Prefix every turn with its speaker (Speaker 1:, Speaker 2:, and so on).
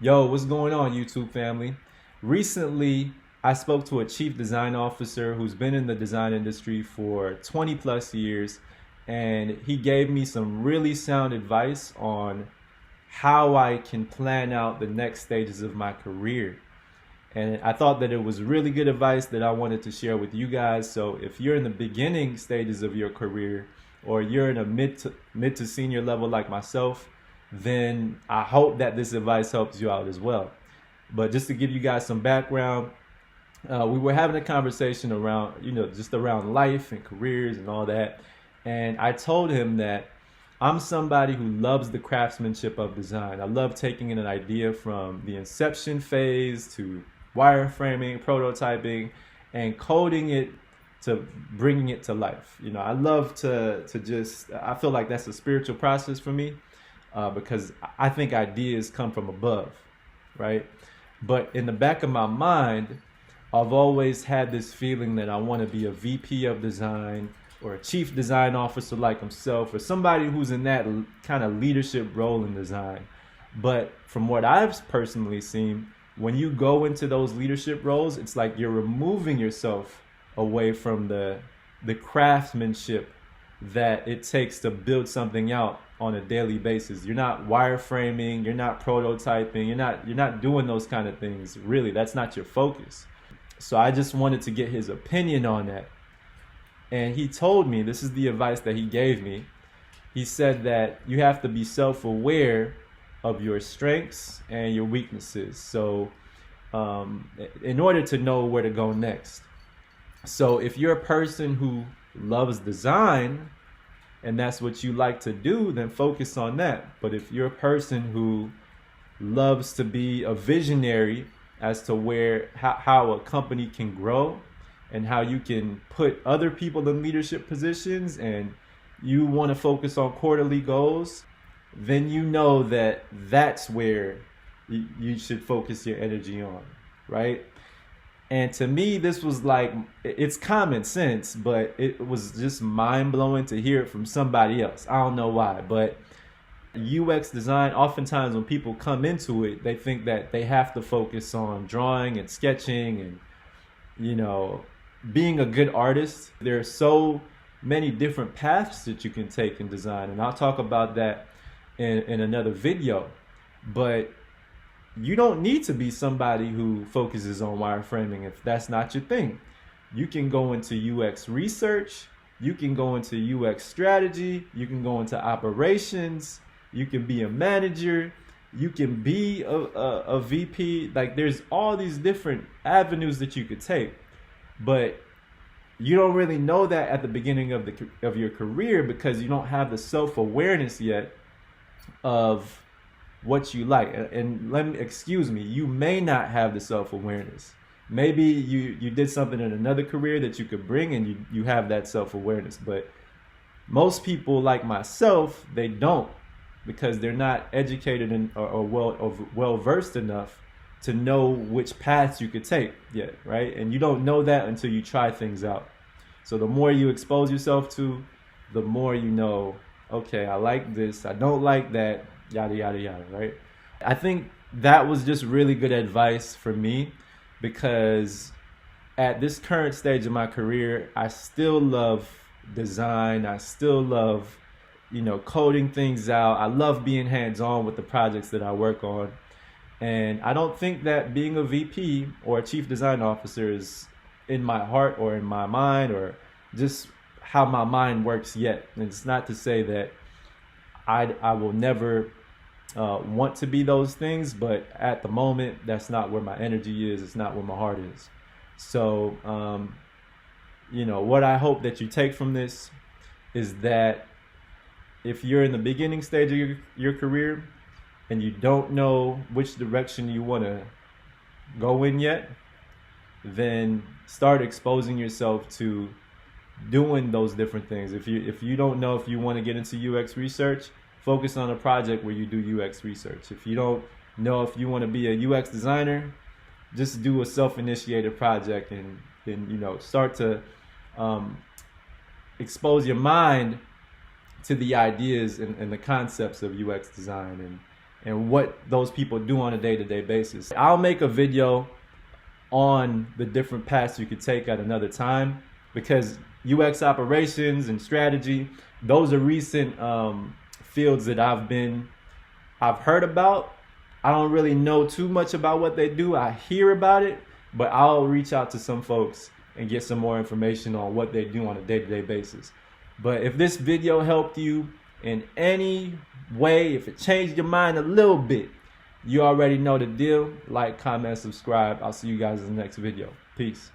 Speaker 1: Yo, what's going on, YouTube family? Recently, I spoke to a chief design officer who's been in the design industry for 20 plus years, and he gave me some really sound advice on how I can plan out the next stages of my career. And I thought that it was really good advice that I wanted to share with you guys. So if you're in the beginning stages of your career or you're in a mid to senior level like myself, then I hope that this advice helps you out as well. But just to give you guys some background, we were having a conversation around, just around life and careers and all that. And I told him that I'm somebody who loves the craftsmanship of design. I love taking an idea from the inception phase to wireframing, prototyping, and coding it to bringing it to life. I love to just, I feel like that's a spiritual process for me, because I think ideas come from above, right? But in the back of my mind, I've always had this feeling that I want to be a VP of design or a chief design officer like himself, or somebody who's in that kind of leadership role in design. But from what I've personally seen, when you go into those leadership roles, it's like you're removing yourself away from the craftsmanship that it takes to build something out on a daily basis. You're not wireframing, you're not prototyping, you're not doing those kind of things. Really, that's not your focus. So I just wanted to get his opinion on that. And he told me, this is the advice that he gave me. He said that you have to be self-aware of your strengths and your weaknesses. So in order to know where to go next. So if you're a person who loves design and that's what you like to do, then focus on that. But if you're a person who loves to be a visionary as to how a company can grow and how you can put other people in leadership positions, and you want to focus on quarterly goals, then you know that that's where you should focus your energy on, right? And to me, this was like, it's common sense, but it was just mind-blowing to hear it from somebody else. I don't know why, but UX design, oftentimes when people come into it, they think that they have to focus on drawing and sketching and, being a good artist. There are so many different paths that you can take in design, and I'll talk about that in another video. But you don't need to be somebody who focuses on wireframing if that's not your thing. You can go into UX research, you can go into UX strategy, you can go into operations, you can be a manager, you can be a VP. Like, there's all these different avenues that you could take. But you don't really know that at the beginning of your career, because you don't have the self-awareness yet of what you like. And excuse me, you may not have the self-awareness. Maybe you did something in another career that you could bring, and you have that self-awareness. But most people like myself, they don't, because they're not educated or well versed enough to know which paths you could take yet, right? And you don't know that until you try things out. So the more you expose yourself to, the more you know, okay, I like this, I don't like that, yada, yada, yada, right? I think that was just really good advice for me, because at this current stage of my career, I still love design. I still love, coding things out. I love being hands-on with the projects that I work on. And I don't think that being a VP or a chief design officer is in my heart or in my mind, or just how my mind works yet. And it's not to say that I will never want to be those things, but at the moment, that's not where my energy is. It's not where my heart is. So, what I hope that you take from this is that if you're in the beginning stage of your career and you don't know which direction you want to go in yet, then start exposing yourself to doing those different things. If you don't know if you want to get into UX research, focus on a project where you do UX research. If you don't know if you want to be a UX designer, just do a self-initiated project and start to expose your mind to the ideas and the concepts of UX design, and what those people do on a day-to-day basis. I'll make a video on the different paths you could take at another time, because UX operations and strategy, those are recent fields that I've heard about. I don't really know too much about what they do. I hear about it, but I'll reach out to some folks and get some more information on what they do on a day-to-day basis. But if this video helped you in any way, if it changed your mind a little bit, you already know the deal. Like, comment, subscribe. I'll see you guys in the next video. Peace.